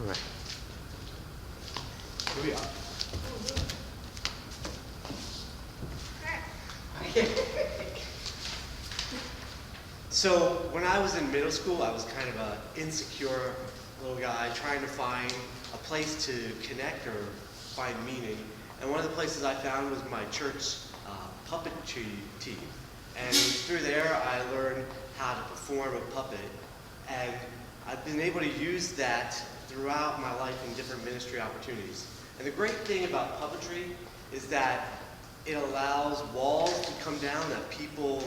All right. Here we are. So when I was in middle school, I was kind of an insecure little guy trying to find a place to connect or find meaning. And one of the places I found was my church puppetry team. And through there, I learned how to perform a puppet. And I've been able to use that throughout my life in different ministry opportunities. And the great thing about puppetry is that it allows walls to come down that people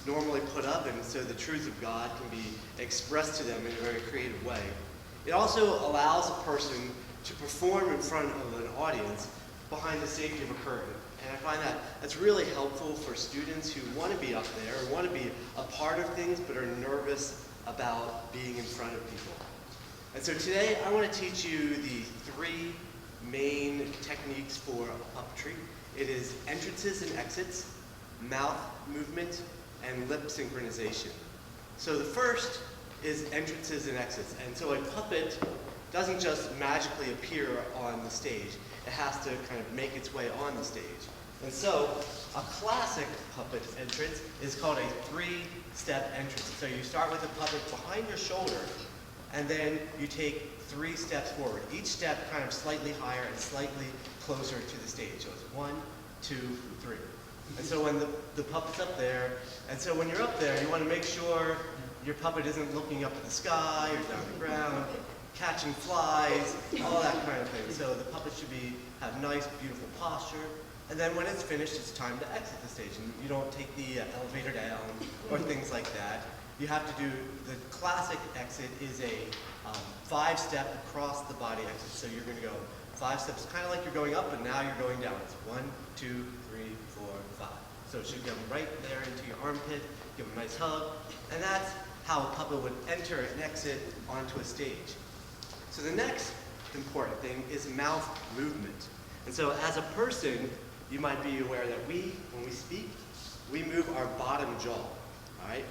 normally put up, and so the truth of God can be expressed to them in a very creative way. It also allows a person to perform in front of an audience behind the safety of a curtain. And I find that that's really helpful for students who want to be up there, or want to be a part of things, but are nervous about being in front of people. And so today I want to teach you the three main techniques for puppetry. It is entrances and exits, mouth movement, and lip synchronization. So the first is entrances and exits. And so a puppet doesn't just magically appear on the stage. It has to kind of make its way on the stage. And so a classic puppet entrance is called a three-step entrance. So you start with a puppet behind your shoulder, and then you take 3 steps forward. Each step kind of slightly higher and slightly closer to the stage. So it's 1, 2, 3. And so when the puppet's up there, and so when you're up there, you want to make sure your puppet isn't looking up at the sky or down the ground, catching flies, all that kind of thing. So the puppet should have nice, beautiful posture. And then when it's finished, it's time to exit the stage. And you don't take the elevator down or things like that. You have to do, the classic exit is a 5-step across the body exit. So you're going to go 5 steps, kind of like you're going up, but now you're going down. It's 1, 2, 3, 4, 5. So it should go right there into your armpit, give a nice hug, and that's how a puppet would enter and exit onto a stage. So the next important thing is mouth movement. And so as a person, you might be aware that when we speak, we move our bottom jaw, all right?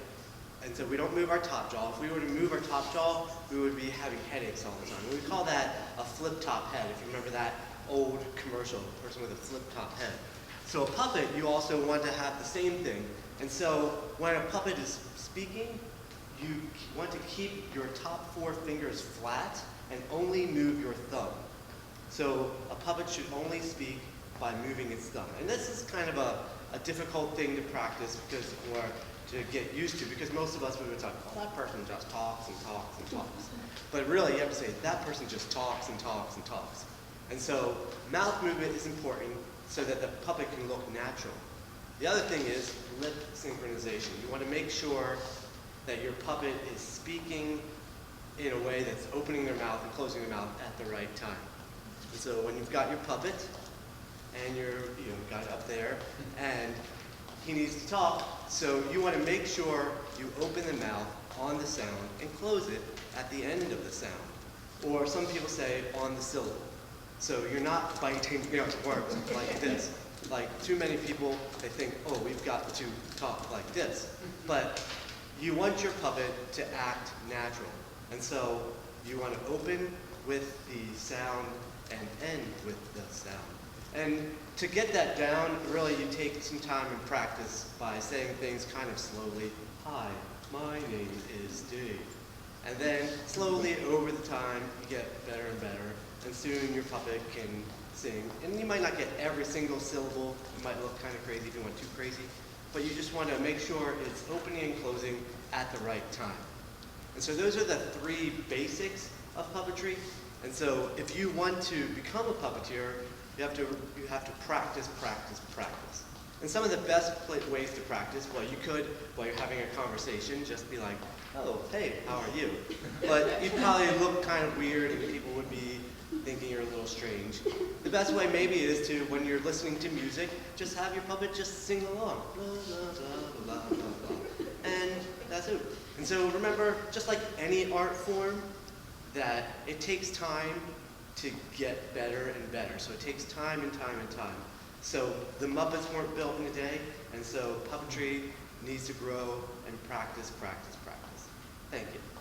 And so we don't move our top jaw. If we were to move our top jaw, we would be having headaches all the time. We call that a flip-top head, if you remember that old commercial, the person with a flip-top head. So a puppet, you also want to have the same thing. And so when a puppet is speaking, you want to keep your top 4 fingers flat and only move your thumb. So a puppet should only speak by moving its thumb. And this is kind of a difficult thing to practice or to get used to, because most of us would talk, oh, that person just talks and talks and talks. But really, you have to say, that person just talks and talks and talks. And so mouth movement is important so that the puppet can look natural. The other thing is lip synchronization. You want to make sure that your puppet is speaking in a way that's opening their mouth and closing their mouth at the right time. And so when you've got your puppet and you've got it up there and he needs to talk, so you want to make sure you open the mouth on the sound and close it at the end of the sound. Or some people say on the syllable. So you're not biting words like this. Like too many people, they think, oh, we've got to talk like this. But you want your puppet to act natural. And so you want to open with the sound and end with the sound. And to get that down, really you take some time and practice by saying things kind of slowly. Hi, my name is Dave. And then slowly over the time, you get better and better. And soon your puppet can sing. And you might not get every single syllable. It might look kind of crazy if you went too crazy. But you just want to make sure it's opening and closing at the right time. And so those are the 3 basics of puppetry. And so if you want to become a puppeteer, you have to practice, practice, practice. And some of the best ways to practice, well, you could, while you're having a conversation, just be like, oh, hey, how are you? But you'd probably look kind of weird and people would be thinking you're a little strange. The best way maybe is to, when you're listening to music, just have your puppet just sing along. Blah, blah, blah, blah, blah, blah. And that's it. And so remember, just like any art form, that it takes time to get better and better. So it takes time and time and time. So the Muppets weren't built in a day, and so puppetry needs to grow and practice, practice, practice. Thank you.